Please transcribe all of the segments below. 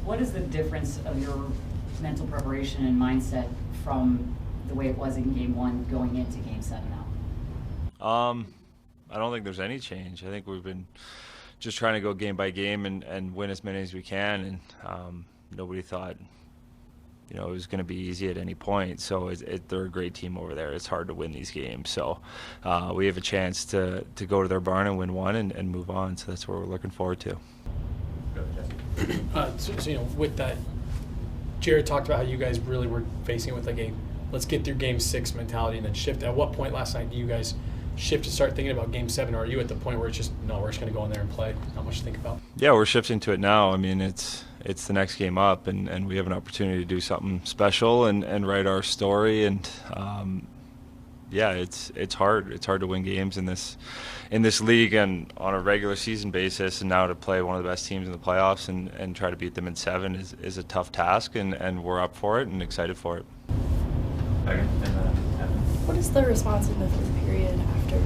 What is the difference of your mental preparation and mindset from the way it was in Game 1 going into Game 7 now? I don't think there's any change. I think we've been just trying to go game by game and win as many as we can, and nobody thought it was going to be easy at any point. So they're a great team over there. It's hard to win these games. So we have a chance to go to their barn and win one and move on. So that's what we're looking forward to. With that, Jared talked about how you guys really were facing it with like a let's get through Game 6 mentality and then shift. At what point last night do you guys shift to start thinking about Game 7, or are you at the point where it's just, no, we're just going to go in there and play? Not much to think about. Yeah, we're shifting to it now. I mean, it's the next game up, and we have an opportunity to do something special and write our story. And yeah, it's hard. It's hard to win games in this league and on a regular season basis, and now to play one of the best teams in the playoffs and try to beat them in 7 is a tough task, and we're up for it and excited for it. What is the response in the third period after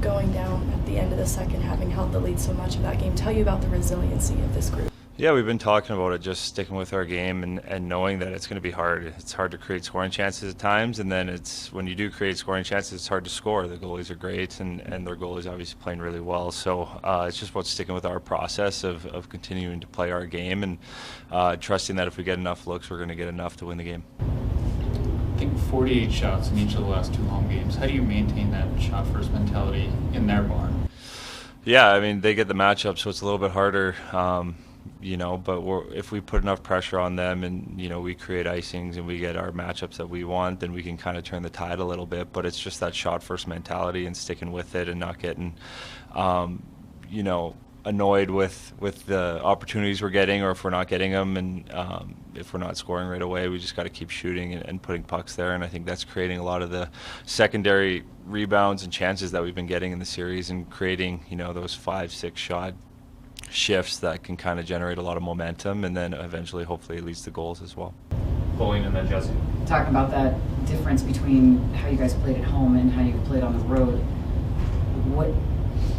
going down at the end of the second, having held the lead so much of that game, tell you about the resiliency of this group? Yeah, we've been talking about it, just sticking with our game and knowing that it's going to be hard. It's hard to create scoring chances at times, and then when you do create scoring chances, it's hard to score. The goalies are great, and their goalies obviously playing really well. So it's just about sticking with our process of continuing to play our game and trusting that if we get enough looks, we're going to get enough to win the game. I think 48 shots in each of the last 2 home games. How do you maintain that shot-first mentality in their barn? Yeah, I mean, they get the matchup, so it's a little bit harder. But if we put enough pressure on them and, we create icings and we get our matchups that we want, then we can kind of turn the tide a little bit. But it's just that shot-first mentality and sticking with it and not getting, annoyed with the opportunities we're getting, or if we're not getting them, and if we're not scoring right away, we just got to keep shooting and putting pucks there. And I think that's creating a lot of the secondary rebounds and chances that we've been getting in the series, and creating, those 5-6 shot shifts that can kind of generate a lot of momentum, and then eventually hopefully it leads to goals as well. Pulling and then Jesse. Talking about that difference between how you guys played at home and how you played on the road,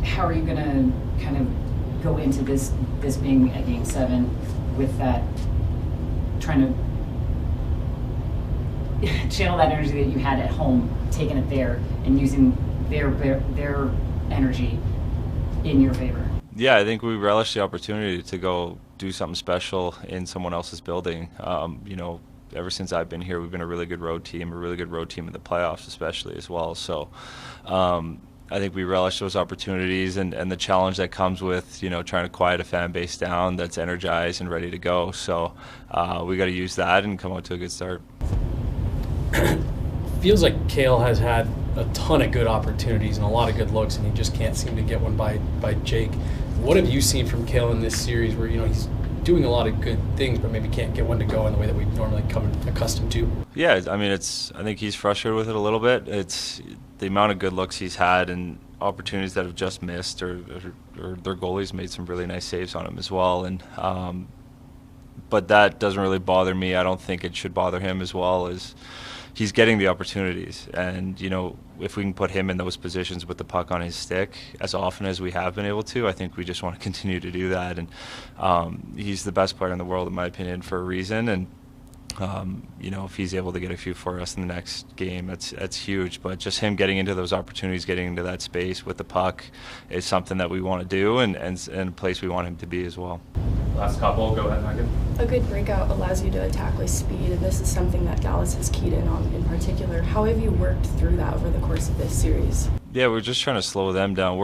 how are you going to kind of go into this being a Game 7 with that, trying to channel that energy that you had at home, taking it there and using their energy in your favor? Yeah, I think we relish the opportunity to go do something special in someone else's building. Ever since I've been here, we've been a really good road team in the playoffs especially as well. So I think we relish those opportunities and the challenge that comes with, trying to quiet a fan base down that's energized and ready to go. So we got to use that and come out to a good start. Feels like Cale has had a ton of good opportunities and a lot of good looks, and he just can't seem to get one by Jake. What have you seen from Cale in this series where, he's doing a lot of good things but maybe can't get one to go in the way that we normally come accustomed to? Yeah, I mean, I think he's frustrated with it a little bit. It's the amount of good looks he's had and opportunities that have just missed, or their goalies made some really nice saves on him as well. And but that doesn't really bother me. I don't think it should bother him as well. As he's getting the opportunities, and if we can put him in those positions with the puck on his stick as often as we have been able to, I think we just want to continue to do that. And he's the best player in the world in my opinion for a reason, and if he's able to get a few for us in the next game, that's huge. But just him getting into those opportunities, getting into that space with the puck is something that we want to do, and a place we want him to be as well. Last couple, go ahead, Megan. A good breakout allows you to attack with speed, and this is something that Dallas has keyed in on in particular. How have you worked through that over the course of this series? Yeah, we're just trying to slow them down.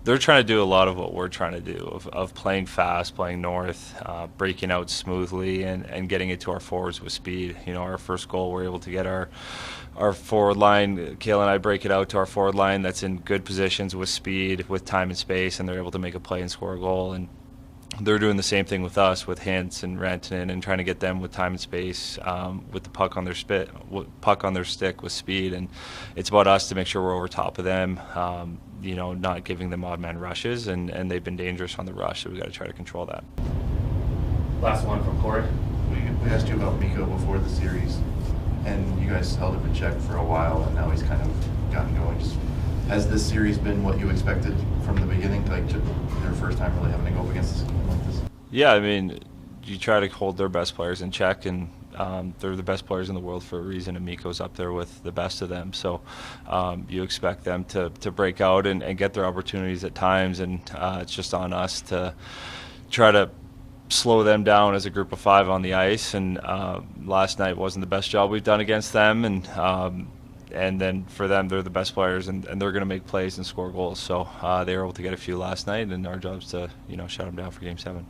They're trying to do a lot of what we're trying to do, of playing fast, playing north, breaking out smoothly, and getting it to our forwards with speed. Our first goal, we're able to get our forward line, Cale and I break it out to our forward line that's in good positions with speed, with time and space, and they're able to make a play and score a goal. And they're doing the same thing with us, with Hintz and Rantanen, and trying to get them with time and space, with the puck on their stick with speed. And it's about us to make sure we're over top of them, not giving them odd man rushes, and they've been dangerous on the rush, so we've got to try to control that. Last one from Corey. We asked you about Mikko before the series, and you guys held him in check for a while, and now he's kind of gotten going. Has this series been what you expected from the beginning, like their first time really having to go up against a team like this? Yeah, I mean, you try to hold their best players in check, and they're the best players in the world for a reason, and Mikko's up there with the best of them. So you expect them to break out and get their opportunities at times, and it's just on us to try to slow them down as a group of 5 on the ice. And last night wasn't the best job we've done against them, and then for them, they're the best players, and they're going to make plays and score goals. So they were able to get a few last night, and our job's to shut them down for Game 7.